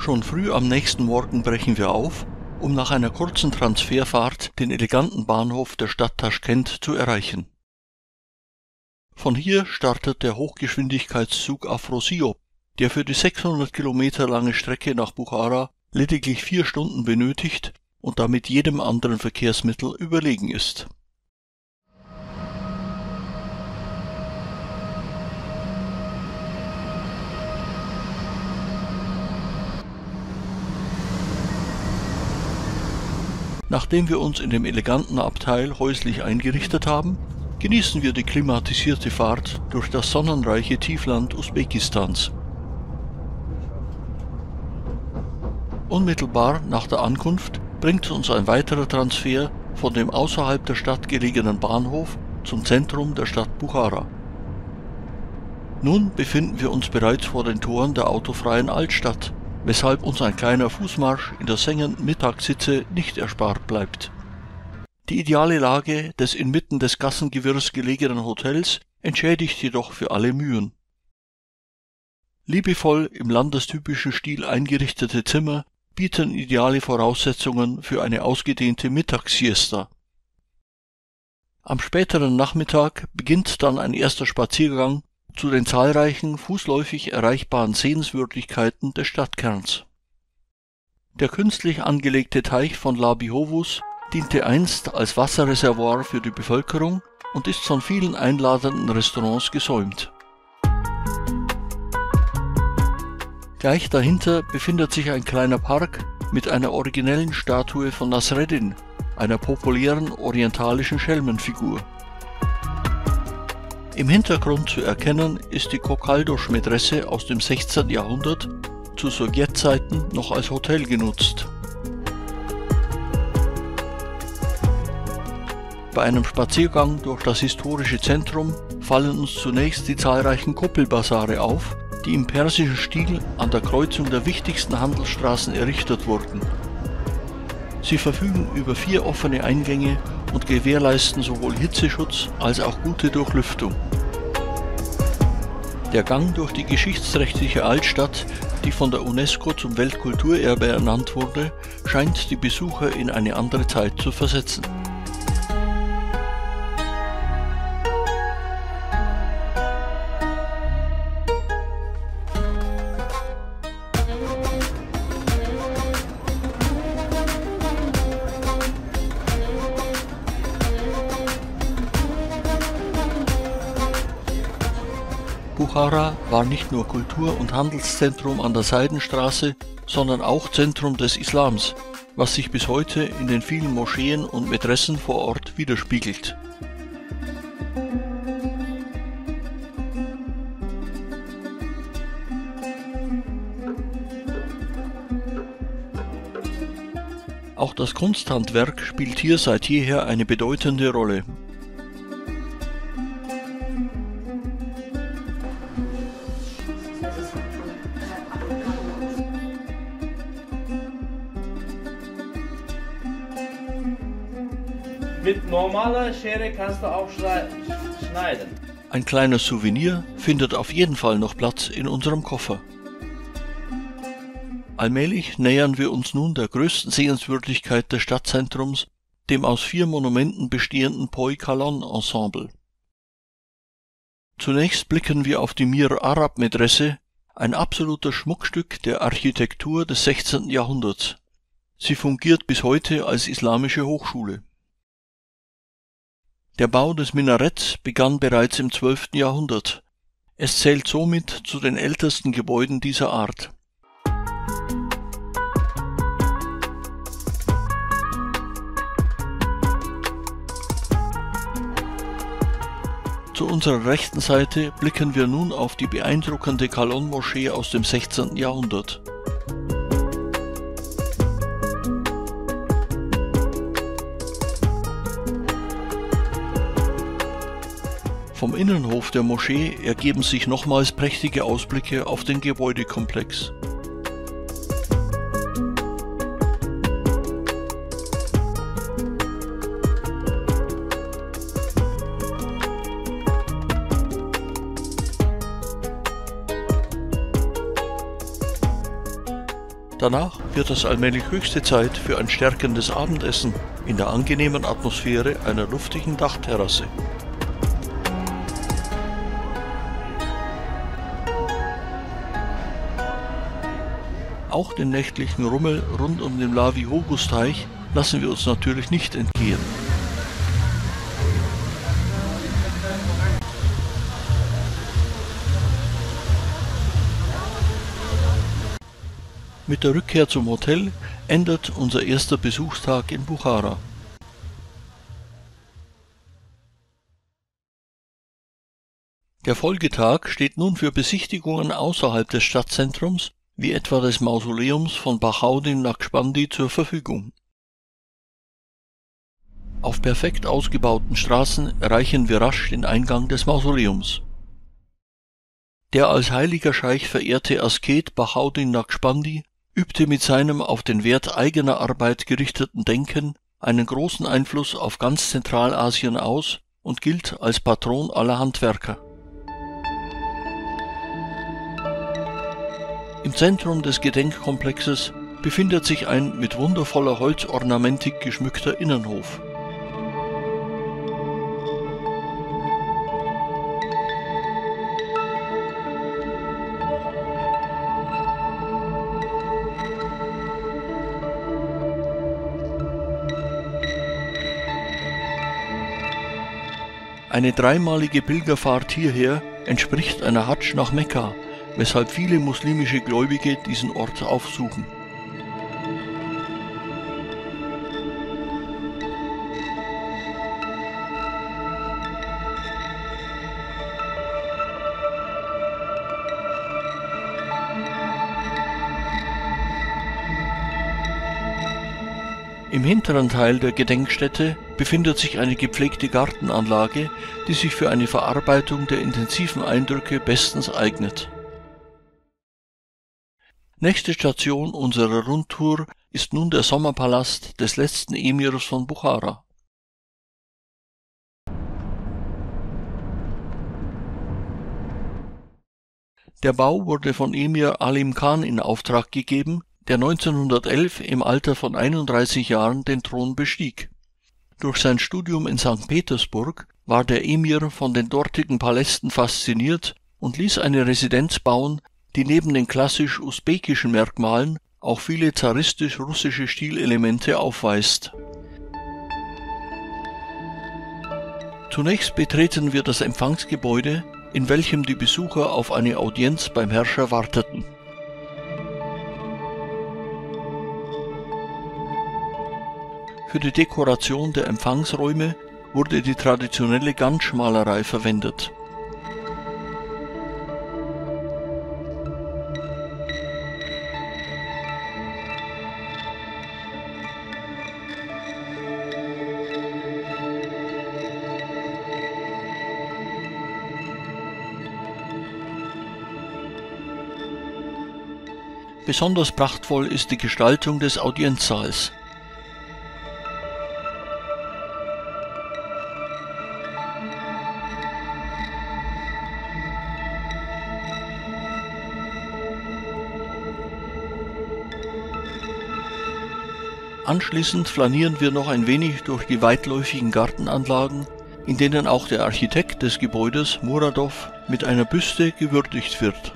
Schon früh am nächsten Morgen brechen wir auf, um nach einer kurzen Transferfahrt den eleganten Bahnhof der Stadt Taschkent zu erreichen. Von hier startet der Hochgeschwindigkeitszug Afrosiyob, der für die 600 Kilometer lange Strecke nach Buchara lediglich 4 Stunden benötigt und damit jedem anderen Verkehrsmittel überlegen ist. Nachdem wir uns in dem eleganten Abteil häuslich eingerichtet haben, genießen wir die klimatisierte Fahrt durch das sonnenreiche Tiefland Usbekistans. Unmittelbar nach der Ankunft bringt uns ein weiterer Transfer von dem außerhalb der Stadt gelegenen Bahnhof zum Zentrum der Stadt Buchara. Nun befinden wir uns bereits vor den Toren der autofreien Altstadt, weshalb uns ein kleiner Fußmarsch in der sengenden Mittagshitze nicht erspart bleibt. Die ideale Lage des inmitten des Gassengewirrs gelegenen Hotels entschädigt jedoch für alle Mühen. Liebevoll im landestypischen Stil eingerichtete Zimmer bieten ideale Voraussetzungen für eine ausgedehnte Mittagssiesta. Am späteren Nachmittag beginnt dann ein erster Spaziergang zu den zahlreichen fußläufig erreichbaren Sehenswürdigkeiten des Stadtkerns. Der künstlich angelegte Teich von Labihovus diente einst als Wasserreservoir für die Bevölkerung und ist von vielen einladenden Restaurants gesäumt. Gleich dahinter befindet sich ein kleiner Park mit einer originellen Statue von Nasreddin, einer populären orientalischen Schelmenfigur. Im Hintergrund zu erkennen ist die Kokaldosch-Mätresse aus dem 16. Jahrhundert, zu Sowjetzeiten noch als Hotel genutzt. Bei einem Spaziergang durch das historische Zentrum fallen uns zunächst die zahlreichen Kuppelbasare auf, die im persischen Stil an der Kreuzung der wichtigsten Handelsstraßen errichtet wurden. Sie verfügen über 4 offene Eingänge und gewährleisten sowohl Hitzeschutz als auch gute Durchlüftung. Der Gang durch die geschichtsträchtige Altstadt, die von der UNESCO zum Weltkulturerbe ernannt wurde, scheint die Besucher in eine andere Zeit zu versetzen. Buchara war nicht nur Kultur- und Handelszentrum an der Seidenstraße, sondern auch Zentrum des Islams, was sich bis heute in den vielen Moscheen und Mätressen vor Ort widerspiegelt. Auch das Kunsthandwerk spielt hier seit jeher eine bedeutende Rolle. Mit normaler Schere kannst du auch schneiden. Ein kleines Souvenir findet auf jeden Fall noch Platz in unserem Koffer. Allmählich nähern wir uns nun der größten Sehenswürdigkeit des Stadtzentrums, dem aus 4 Monumenten bestehenden Poi Kalon Ensemble. Zunächst blicken wir auf die Mir Arab Mätresse, ein absolutes Schmuckstück der Architektur des 16. Jahrhunderts. Sie fungiert bis heute als islamische Hochschule. Der Bau des Minaretts begann bereits im 12. Jahrhundert. Es zählt somit zu den ältesten Gebäuden dieser Art. Zu unserer rechten Seite blicken wir nun auf die beeindruckende Kalon-Moschee aus dem 16. Jahrhundert. Vom Innenhof der Moschee ergeben sich nochmals prächtige Ausblicke auf den Gebäudekomplex. Danach wird es allmählich höchste Zeit für ein stärkendes Abendessen in der angenehmen Atmosphäre einer luftigen Dachterrasse. Auch den nächtlichen Rummel rund um den Lavi-Hogus-Teich lassen wir uns natürlich nicht entgehen. Mit der Rückkehr zum Hotel endet unser erster Besuchstag in Buchara. Der Folgetag steht nun für Besichtigungen außerhalb des Stadtzentrums, wie etwa des Mausoleums von Bahauddin Naqshbandi, zur Verfügung. Auf perfekt ausgebauten Straßen erreichen wir rasch den Eingang des Mausoleums. Der als heiliger Scheich verehrte Asket Bahauddin Naqshbandi übte mit seinem auf den Wert eigener Arbeit gerichteten Denken einen großen Einfluss auf ganz Zentralasien aus und gilt als Patron aller Handwerker. Im Zentrum des Gedenkkomplexes befindet sich ein mit wundervoller Holzornamentik geschmückter Innenhof. Eine dreimalige Pilgerfahrt hierher entspricht einer Hadsch nach Mekka, weshalb viele muslimische Gläubige diesen Ort aufsuchen. Im hinteren Teil der Gedenkstätte befindet sich eine gepflegte Gartenanlage, die sich für eine Verarbeitung der intensiven Eindrücke bestens eignet. Nächste Station unserer Rundtour ist nun der Sommerpalast des letzten Emirs von Buchara. Der Bau wurde von Emir Alim Khan in Auftrag gegeben, der 1911 im Alter von 31 Jahren den Thron bestieg. Durch sein Studium in St. Petersburg war der Emir von den dortigen Palästen fasziniert und ließ eine Residenz bauen, die neben den klassisch-usbekischen Merkmalen auch viele zaristisch-russische Stilelemente aufweist. Zunächst betreten wir das Empfangsgebäude, in welchem die Besucher auf eine Audienz beim Herrscher warteten. Für die Dekoration der Empfangsräume wurde die traditionelle Ganzschmalerei verwendet. Besonders prachtvoll ist die Gestaltung des Audienzsaals. Anschließend flanieren wir noch ein wenig durch die weitläufigen Gartenanlagen, in denen auch der Architekt des Gebäudes, Muradow, mit einer Büste gewürdigt wird.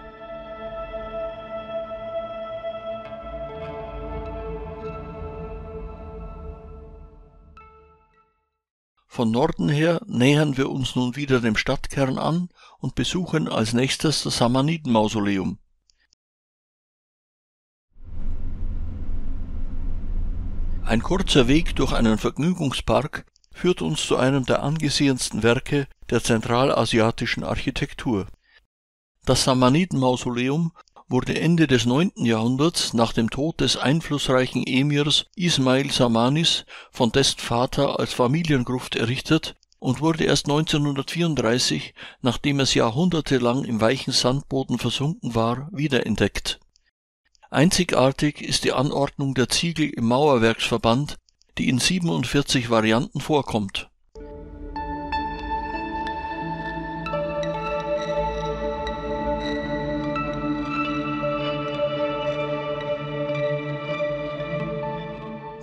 Von Norden her nähern wir uns nun wieder dem Stadtkern an und besuchen als nächstes das Samaniden-Mausoleum. Ein kurzer Weg durch einen Vergnügungspark führt uns zu einem der angesehensten Werke der zentralasiatischen Architektur. Das Samaniden-Mausoleum wurde Ende des 9. Jahrhunderts nach dem Tod des einflussreichen Emirs Ismail Samanis von dessen Vater als Familiengruft errichtet und wurde erst 1934, nachdem es jahrhundertelang im weichen Sandboden versunken war, wiederentdeckt. Einzigartig ist die Anordnung der Ziegel im Mauerwerksverband, die in 47 Varianten vorkommt.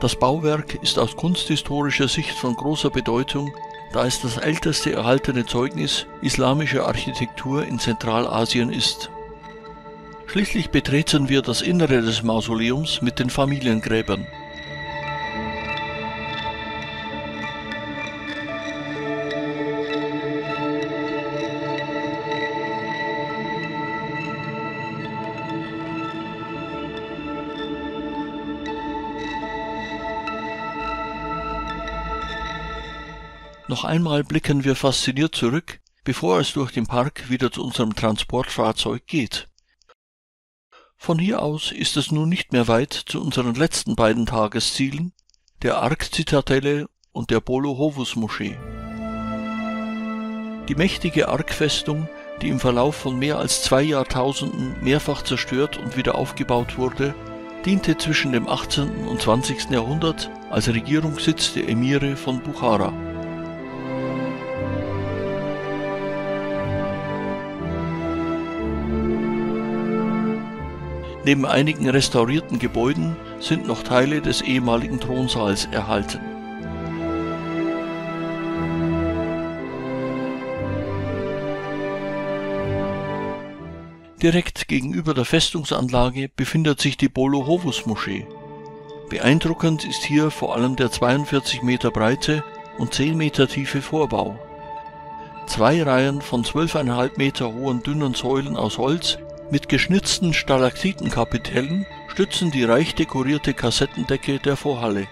Das Bauwerk ist aus kunsthistorischer Sicht von großer Bedeutung, da es das älteste erhaltene Zeugnis islamischer Architektur in Zentralasien ist. Schließlich betreten wir das Innere des Mausoleums mit den Familiengräbern. Noch einmal blicken wir fasziniert zurück, bevor es durch den Park wieder zu unserem Transportfahrzeug geht. Von hier aus ist es nun nicht mehr weit zu unseren letzten beiden Tageszielen, der Ark-Zitadelle und der Bolo-Hovuz-Moschee. Die mächtige Ark-Festung, die im Verlauf von mehr als 2 Jahrtausenden mehrfach zerstört und wieder aufgebaut wurde, diente zwischen dem 18. und 20. Jahrhundert als Regierungssitz der Emire von Buchara. Neben einigen restaurierten Gebäuden sind noch Teile des ehemaligen Thronsaals erhalten. Direkt gegenüber der Festungsanlage befindet sich die Bolo-Hovuz-Moschee. Beeindruckend ist hier vor allem der 42 Meter breite und 10 Meter tiefe Vorbau. 2 Reihen von 12,5 Meter hohen dünnen Säulen aus Holz mit geschnitzten Stalaktitenkapitellen stützen die reich dekorierte Kassettendecke der Vorhalle.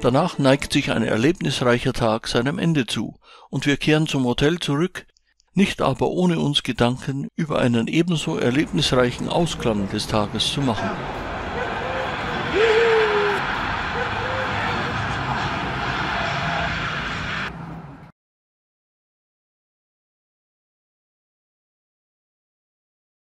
Danach neigt sich ein erlebnisreicher Tag seinem Ende zu und wir kehren zum Hotel zurück, nicht aber ohne uns Gedanken über einen ebenso erlebnisreichen Ausklang des Tages zu machen.